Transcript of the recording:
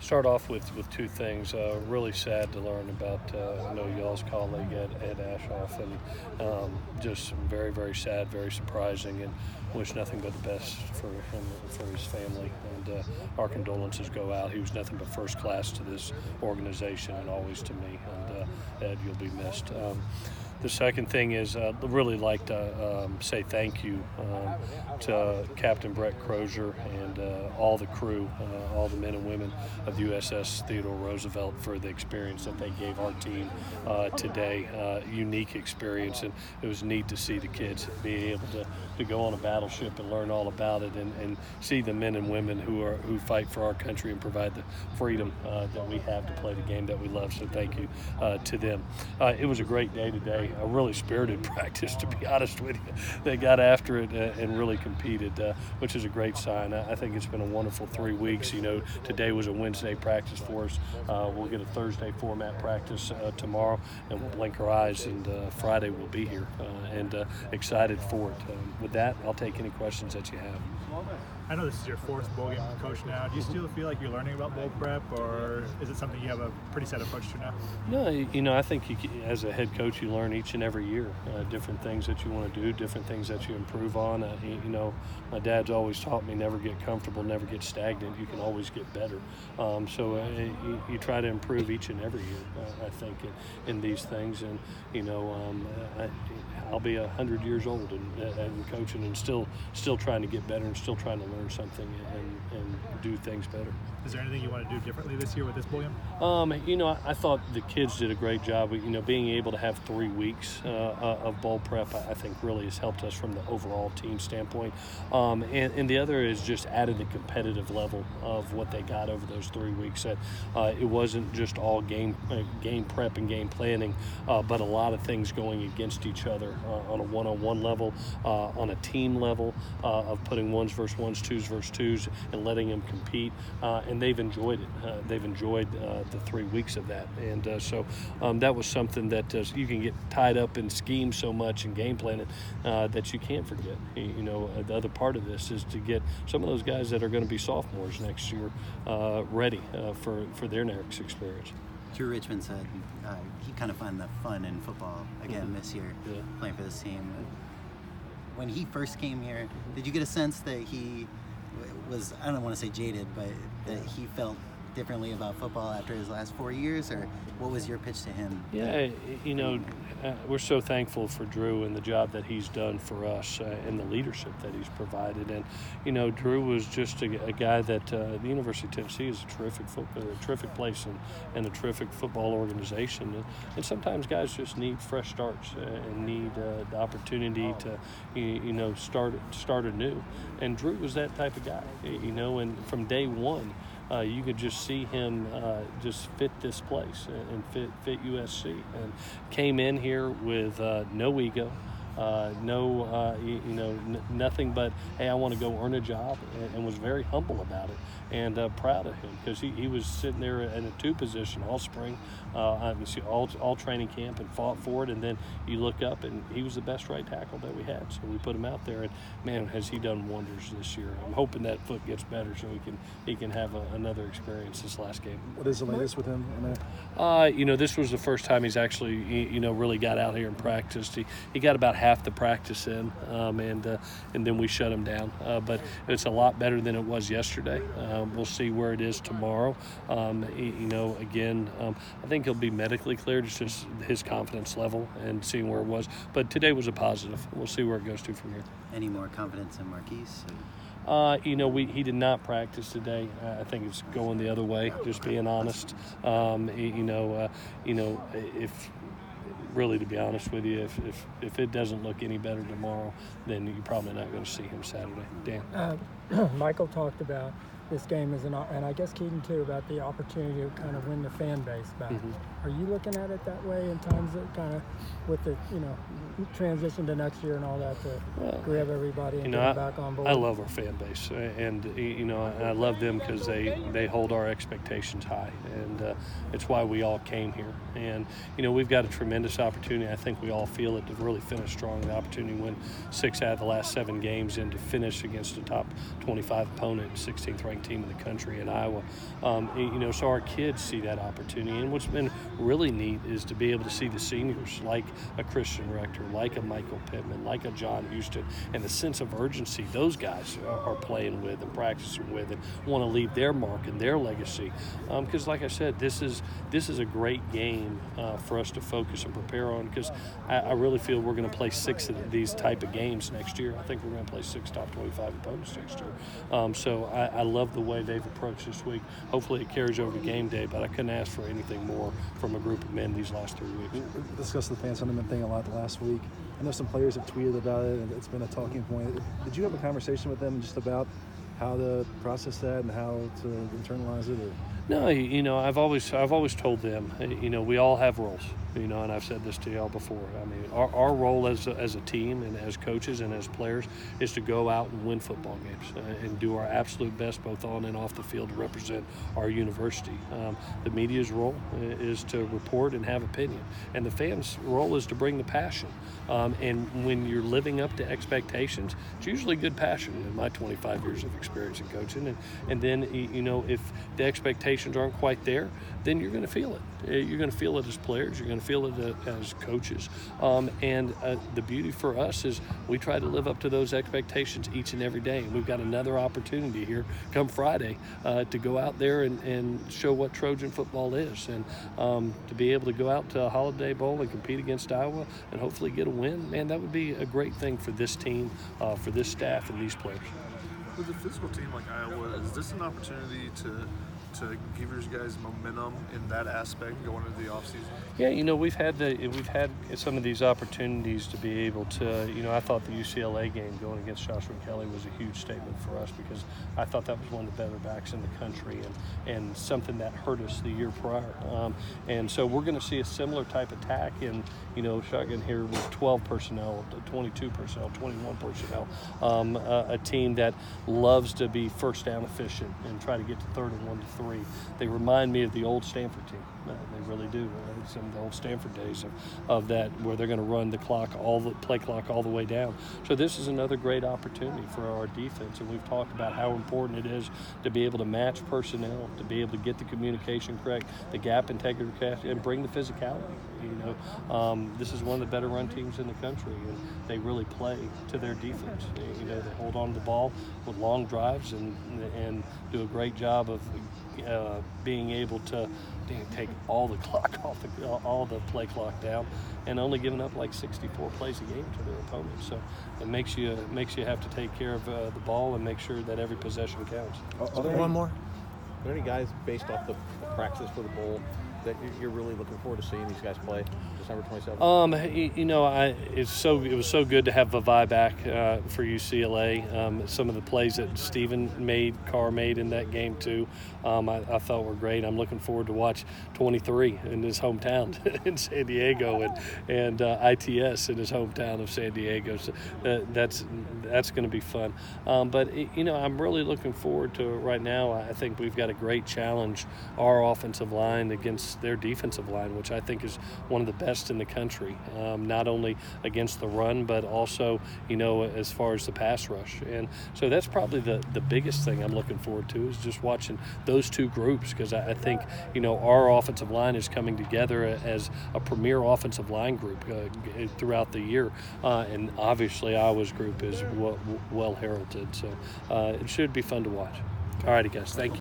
Start off with two things. Really sad to learn about I know y'all's colleague Ed Ashoff, and just very, very sad, very surprising, and wish nothing but the best for him, for his family. And our condolences go out. He was nothing but first class to this organization and always to me. And Ed, you'll be missed. The second thing is I'd really like to say thank you to Captain Brett Crozier and all the crew, all the men and women of USS Theodore Roosevelt for the experience that they gave our team today. Unique experience, and it was neat to see the kids be able to go on a battleship and learn all about it, and see the men and women who fight for our country and provide the freedom that we have to play the game that we love. So thank you to them. It was a great day today. A really spirited practice, to be honest with you. They got after it and really competed, which is a great sign. I think it's been a wonderful 3 weeks. Today was a Wednesday practice for us. We'll get a Thursday format practice tomorrow, and we'll blink our eyes, and Friday we'll be here, and excited for it. With that, I'll take any questions that you have. I know this is your fourth bowl game coach now. Do you still feel like you're learning about bowl prep, or is it something you have a pretty set approach to now? No, I think as a head coach, you learn each and every year different things that you want to do, different things that you improve on. My dad's always taught me never get comfortable, never get stagnant. You can always get better. So you try to improve each and every year, I think, in these things. And, I'll be 100 years old and coaching and still trying to get better and still trying to learn something and do things better. Is there anything you want to do differently this year with this bowl game? I thought the kids did a great job. Being able to have 3 weeks of bowl prep, I think really has helped us from the overall team standpoint. And the other is just added the competitive level of what they got over those 3 weeks. That it wasn't just all game prep and game planning, but a lot of things going against each other on a one-on-one level, on a team level, of putting ones versus ones, twos versus twos, and letting them compete. And they've enjoyed it. They've enjoyed the 3 weeks of that. And so that was something that you can get tied up in schemes so much and game planning that you can't forget. The other part of this is to get some of those guys that are going to be sophomores next year ready for their next experience. Drew Richmond said he kind of found the fun in football again this year, playing for this team. When he first came here, did you get a sense that he was, I don't want to say jaded, but that he felt differently about football after his last 4 years, or what was your pitch to him? Yeah, we're so thankful for Drew and the job that he's done for us and the leadership that he's provided. And, Drew was just a guy that the University of Tennessee is a terrific place and a terrific football organization. And sometimes guys just need fresh starts and need the opportunity to, start anew. And Drew was that type of guy, and from day one, you could just see him just fit this place and fit USC, and came in here with no ego, nothing but, hey, I want to go earn a job, and was very humble about it, and proud of him, because he was sitting there in a 2 position all spring, all training camp, and fought for it. And then you look up, and he was the best right tackle that we had, so we put him out there, and man, has he done wonders this year. I'm hoping that foot gets better so he can have another experience this last game. What is the latest with him? This was the first time he's actually really got out here and practiced. He got about half the practice in, and then we shut him down, but it's a lot better than it was yesterday. We'll see where it is tomorrow. Again, I think he'll be medically cleared. It's just his confidence level and seeing where it was. But today was a positive. We'll see where it goes to from here. Any more confidence in Marquise? He did not practice today. I think it's going the other way, just being honest. If really, to be honest with you, if it doesn't look any better tomorrow, then you're probably not going to see him Saturday. Dan? Michael talked about this game and I guess Keaton too, about the opportunity to kind of win the fan base back. Mm-hmm. Are you looking at it that way in times that kind of with the transition to next year and all that to grab everybody and get them back on board? I love our fan base, and I love them because they hold our expectations high, and it's why we all came here. And we've got a tremendous opportunity. I think we all feel it, to really finish strong. The opportunity to win 6 out of the last 7 games and to finish against a top 25 opponent, 16th ranked second team in the country in Iowa. So our kids see that opportunity. And what's been really neat is to be able to see the seniors like a Christian Rector, like a Michael Pittman, like a John Houston, and the sense of urgency those guys are playing with and practicing with and want to leave their mark and their legacy. Because like I said, this is a great game for us to focus and prepare on, because I really feel we're going to play 6 of these type of games next year. I think we're going to play 6 top 25 opponents next year. So I love the way they've approached this week. Hopefully it carries over to game day, but I couldn't ask for anything more from a group of men these last 3 weeks. We discussed the fan sentiment thing a lot the last week. I know some players have tweeted about it, and it's been a talking point. Did you have a conversation with them just about how to process that and how to internalize it? Or? No, I've always told them, we all have roles, and I've said this to y'all before. I mean, our role as a team and as coaches and as players is to go out and win football games and do our absolute best both on and off the field to represent our university. The media's role is to report and have opinion, and the fans' role is to bring the passion. And when you're living up to expectations, it's usually good passion in my 25 years of experience in coaching. And then, if the expectations aren't quite there, then you're going to feel it. You're going to feel it as players. You're going to feel it as coaches. And the beauty for us is we try to live up to those expectations each and every day. And we've got another opportunity here come Friday to go out there and show what Trojan football is. And to be able to go out to a Holiday Bowl and compete against Iowa and hopefully get a win, man, that would be a great thing for this team, for this staff, and these players. With a physical team like Iowa, is this an opportunity to give your guys momentum in that aspect going into the offseason? Yeah, we've had some of these opportunities to be able to. I thought the UCLA game going against Joshua Kelly was a huge statement for us, because I thought that was one of the better backs in the country and something that hurt us the year prior. And so we're going to see a similar type attack in shotgun here with 12 personnel, 22 personnel, 21 personnel, a team that loves to be first down efficient and try to get to 3rd and 1 to 3. They remind me of the old Stanford team. They really do. Some of the old Stanford days of that, where they're going to run the play clock all the way down. So this is another great opportunity for our defense, and we've talked about how important it is to be able to match personnel, to be able to get the communication correct, the gap integrity correct, and bring the physicality. This is one of the better run teams in the country, and they really play to their defense. They hold on to the ball with long drives and do a great job of being able to take all the clock off, all the play clock down, and only giving up like 64 plays a game to their opponents. So it makes you have to take care of the ball and make sure that every possession counts. One more. Are there any guys based off the practice for the bowl that you're really looking forward to seeing these guys play December 27th? It was so good to have Vavai back for UCLA. Some of the plays that Carr made in that game too, I thought were great. I'm looking forward to watch 23 in his hometown in San Diego and ITS in his hometown of San Diego. So that's going to be fun. But I'm really looking forward to it right now. I think we've got a great challenge, our offensive line against their defensive line, which I think is one of the best in the country, not only against the run, but also, as far as the pass rush. And so that's probably the biggest thing I'm looking forward to, is just watching those two groups, because I think, our offensive line is coming together as a premier offensive line group throughout the year. And obviously Iowa's group is well heralded. So it should be fun to watch. All righty, guys. Thank you.